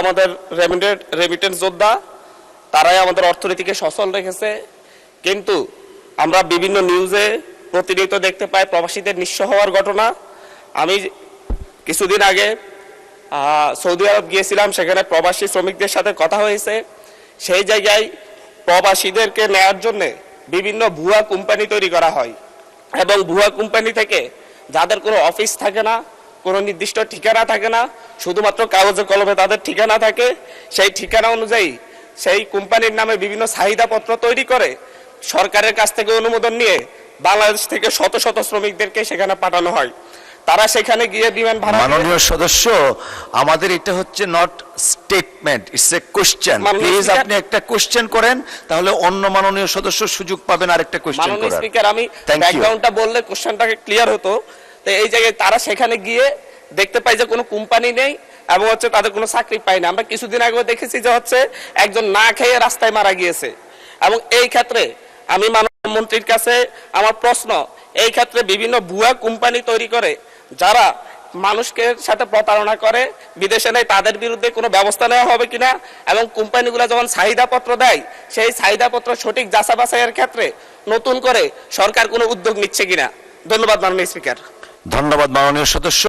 আমাদের রেমিটেন্স যোদ্ধা, তারাই আমাদের অর্থনীতিকে সচল রেখেছে। কিন্তু আমরা বিভিন্ন নিউজে প্রতিনিয়ত দেখতে পাই প্রবাসীদের নিঃস্ব হওয়ার ঘটনা। আমি কিছুদিন আগে সৌদি আরব গিয়েছিলাম, সেখানে প্রবাসী শ্রমিকদের সাথে কথা হয়েছে। সেই জায়গায় প্রবাসীদেরকে নেয়ার জন্য বিভিন্ন ভুয়া কোম্পানি তৈরি করা হয় এবং ভুয়া কোম্পানি থেকে যাদের কোনো অফিস থাকে না, কোনো নির্দিষ্ট ঠিকানা থাকে না, শুধুমাত্র কাগজে কলমে তাদের ঠিকানা থাকে, সেই ঠিকানা অনুযায়ী সেই কোম্পানির নামে বিভিন্ন চাহিদাপত্র তৈরি করে সরকারের কাছ থেকে অনুমোদন নিয়ে বাংলাদেশ থেকে শত শত শ্রমিকদেরকে সেখানে পাঠানো হয়। তারা সেখানে গিয়ে বিমান ভাড়া। মাননীয় সদস্য, আমাদের এটা হচ্ছে not statement, it's a question. Please আপনি একটা কোশ্চেন করেন, তাহলে অন্য মাননীয় সদস্য সুযোগ পাবেন আরেকটা কোশ্চেন করার। মাননীয় স্পিকার, আমি ব্যাকগ্রাউন্ডটা বললে কোশ্চেনটাকে ক্লিয়ার হতো। তো এই জায়গায় তারা সেখানে গিয়ে দেখতে পাই যে কোনো কোম্পানি নেই এবং হচ্ছে তাদের কোনো চাকরি পায় না। আমরা কিছুদিন আগেও দেখেছি যে হচ্ছে একজন না খেয়ে রাস্তায় মারা গিয়েছে। এবং এই ক্ষেত্রে আমি মাননীয় মন্ত্রীর কাছে আমার প্রশ্ন, এই ক্ষেত্রে বিভিন্ন ভুয়া কোম্পানি তৈরি করে যারা মানুষকে সাথে প্রতারণা করে বিদেশে নেয়, তাদের বিরুদ্ধে কোনো ব্যবস্থা নেওয়া হবে কিনা, এবং কোম্পানিগুলো যখন চাহিদাপত্র দেয় সেই চাহিদাপত্র সঠিক যাচাই বাছাইয়ের ক্ষেত্রে নতুন করে সরকার কোনো উদ্যোগ নিচ্ছে কিনা। ধন্যবাদ মাননীয় স্পিকার। ধন্যবাদ মাননীয় সদস্য।